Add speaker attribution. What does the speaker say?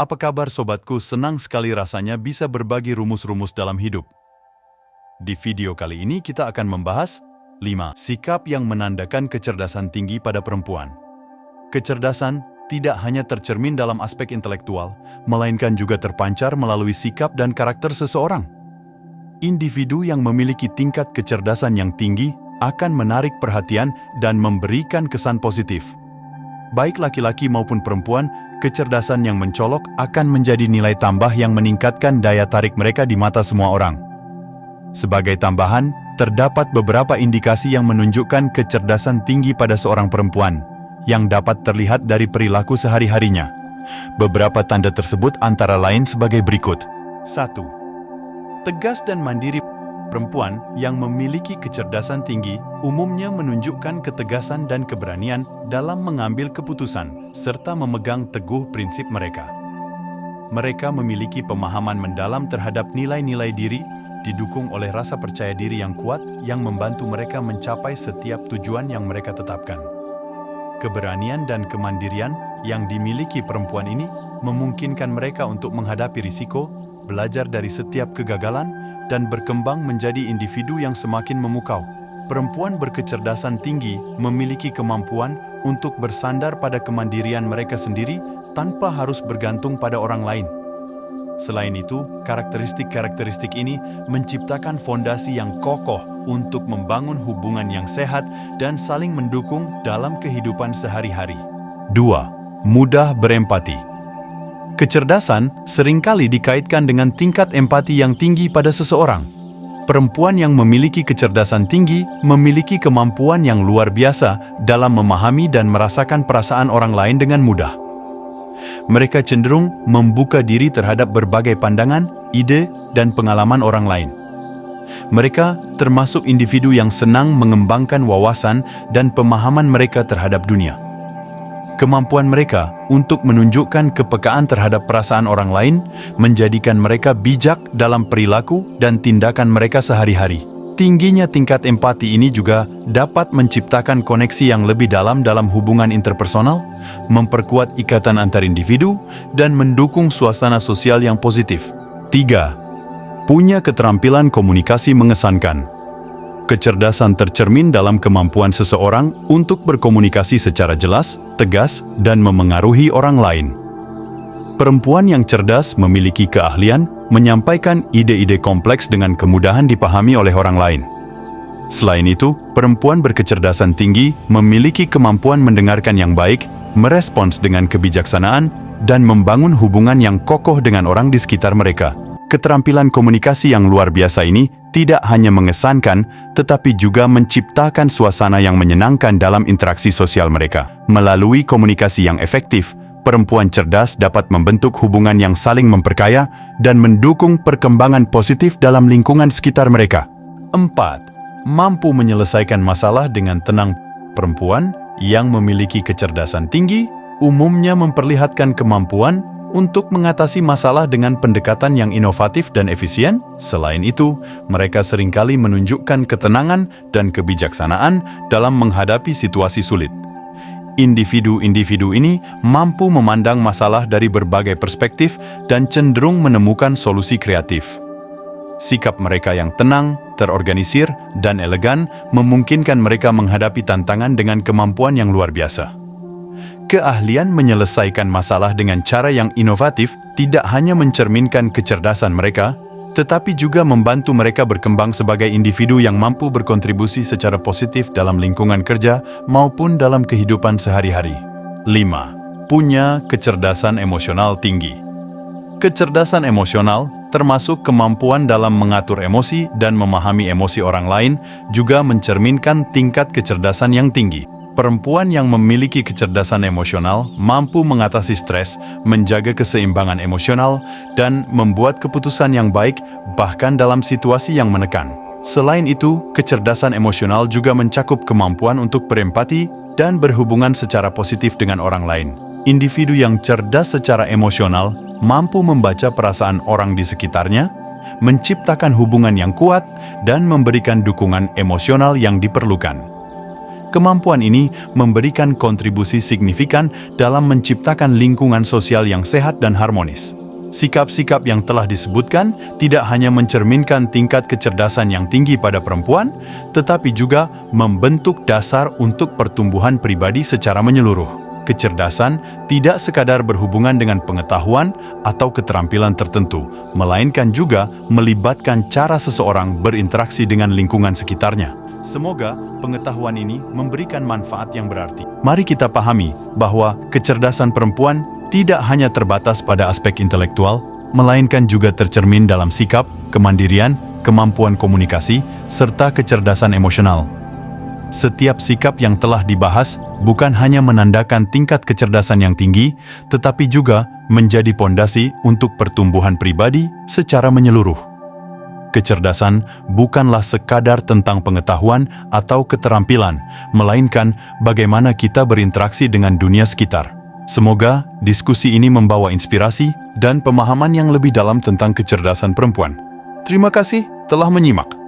Speaker 1: Apa kabar sobatku? Senang sekali rasanya bisa berbagi rumus-rumus dalam hidup. Di video kali ini kita akan membahas 5 sikap yang menandakan kecerdasan tinggi pada perempuan. Kecerdasan tidak hanya tercermin dalam aspek intelektual, melainkan juga terpancar melalui sikap dan karakter seseorang. Individu yang memiliki tingkat kecerdasan yang tinggi akan menarik perhatian dan memberikan kesan positif. Baik laki-laki maupun perempuan, kecerdasan yang mencolok akan menjadi nilai tambah yang meningkatkan daya tarik mereka di mata semua orang. Sebagai tambahan, terdapat beberapa indikasi yang menunjukkan kecerdasan tinggi pada seorang perempuan, yang dapat terlihat dari perilaku sehari-harinya. Beberapa tanda tersebut antara lain sebagai berikut. 1. Tegas dan mandiri. Perempuan yang memiliki kecerdasan tinggi umumnya menunjukkan ketegasan dan keberanian dalam mengambil keputusan, serta memegang teguh prinsip mereka. Mereka memiliki pemahaman mendalam terhadap nilai-nilai diri, didukung oleh rasa percaya diri yang kuat yang membantu mereka mencapai setiap tujuan yang mereka tetapkan. Keberanian dan kemandirian yang dimiliki perempuan ini memungkinkan mereka untuk menghadapi risiko, belajar dari setiap kegagalan, dan berkembang menjadi individu yang semakin memukau. Perempuan berkecerdasan tinggi memiliki kemampuan untuk bersandar pada kemandirian mereka sendiri tanpa harus bergantung pada orang lain. Selain itu, karakteristik-karakteristik ini menciptakan fondasi yang kokoh untuk membangun hubungan yang sehat dan saling mendukung dalam kehidupan sehari-hari. 2. Mudah berempati. Kecerdasan seringkali dikaitkan dengan tingkat empati yang tinggi pada seseorang. Perempuan yang memiliki kecerdasan tinggi memiliki kemampuan yang luar biasa dalam memahami dan merasakan perasaan orang lain dengan mudah. Mereka cenderung membuka diri terhadap berbagai pandangan, ide, dan pengalaman orang lain. Mereka termasuk individu yang senang mengembangkan wawasan dan pemahaman mereka terhadap dunia. Kemampuan mereka untuk menunjukkan kepekaan terhadap perasaan orang lain menjadikan mereka bijak dalam perilaku dan tindakan mereka sehari-hari. Tingginya tingkat empati ini juga dapat menciptakan koneksi yang lebih dalam hubungan interpersonal, memperkuat ikatan antar individu, dan mendukung suasana sosial yang positif. 3. Punya keterampilan komunikasi mengesankan. Kecerdasan tercermin dalam kemampuan seseorang untuk berkomunikasi secara jelas, tegas, dan memengaruhi orang lain. Perempuan yang cerdas memiliki keahlian menyampaikan ide-ide kompleks dengan kemudahan dipahami oleh orang lain. Selain itu, perempuan berkecerdasan tinggi memiliki kemampuan mendengarkan yang baik, merespons dengan kebijaksanaan, dan membangun hubungan yang kokoh dengan orang di sekitar mereka. Keterampilan komunikasi yang luar biasa ini tidak hanya mengesankan, tetapi juga menciptakan suasana yang menyenangkan dalam interaksi sosial mereka. Melalui komunikasi yang efektif, perempuan cerdas dapat membentuk hubungan yang saling memperkaya dan mendukung perkembangan positif dalam lingkungan sekitar mereka. 4. Mampu menyelesaikan masalah dengan tenang. Perempuan yang memiliki kecerdasan tinggi umumnya memperlihatkan kemampuan untuk mengatasi masalah dengan pendekatan yang inovatif dan efisien. Selain itu, mereka seringkali menunjukkan ketenangan dan kebijaksanaan dalam menghadapi situasi sulit. Individu-individu ini mampu memandang masalah dari berbagai perspektif dan cenderung menemukan solusi kreatif. Sikap mereka yang tenang, terorganisir, dan elegan memungkinkan mereka menghadapi tantangan dengan kemampuan yang luar biasa. Keahlian menyelesaikan masalah dengan cara yang inovatif tidak hanya mencerminkan kecerdasan mereka, tetapi juga membantu mereka berkembang sebagai individu yang mampu berkontribusi secara positif dalam lingkungan kerja maupun dalam kehidupan sehari-hari. 5. Punya kecerdasan emosional tinggi. Kecerdasan emosional, termasuk kemampuan dalam mengatur emosi dan memahami emosi orang lain, juga mencerminkan tingkat kecerdasan yang tinggi. Perempuan yang memiliki kecerdasan emosional mampu mengatasi stres, menjaga keseimbangan emosional, dan membuat keputusan yang baik bahkan dalam situasi yang menekan. Selain itu, kecerdasan emosional juga mencakup kemampuan untuk berempati dan berhubungan secara positif dengan orang lain. Individu yang cerdas secara emosional mampu membaca perasaan orang di sekitarnya, menciptakan hubungan yang kuat, dan memberikan dukungan emosional yang diperlukan. Kemampuan ini memberikan kontribusi signifikan dalam menciptakan lingkungan sosial yang sehat dan harmonis. Sikap-sikap yang telah disebutkan tidak hanya mencerminkan tingkat kecerdasan yang tinggi pada perempuan, tetapi juga membentuk dasar untuk pertumbuhan pribadi secara menyeluruh. Kecerdasan tidak sekadar berhubungan dengan pengetahuan atau keterampilan tertentu, melainkan juga melibatkan cara seseorang berinteraksi dengan lingkungan sekitarnya. Semoga pengetahuan ini memberikan manfaat yang berarti. Mari kita pahami bahwa kecerdasan perempuan tidak hanya terbatas pada aspek intelektual, melainkan juga tercermin dalam sikap, kemandirian, kemampuan komunikasi, serta kecerdasan emosional. Setiap sikap yang telah dibahas bukan hanya menandakan tingkat kecerdasan yang tinggi, tetapi juga menjadi pondasi untuk pertumbuhan pribadi secara menyeluruh. Kecerdasan bukanlah sekadar tentang pengetahuan atau keterampilan, melainkan bagaimana kita berinteraksi dengan dunia sekitar. Semoga diskusi ini membawa inspirasi dan pemahaman yang lebih dalam tentang kecerdasan perempuan. Terima kasih telah menyimak.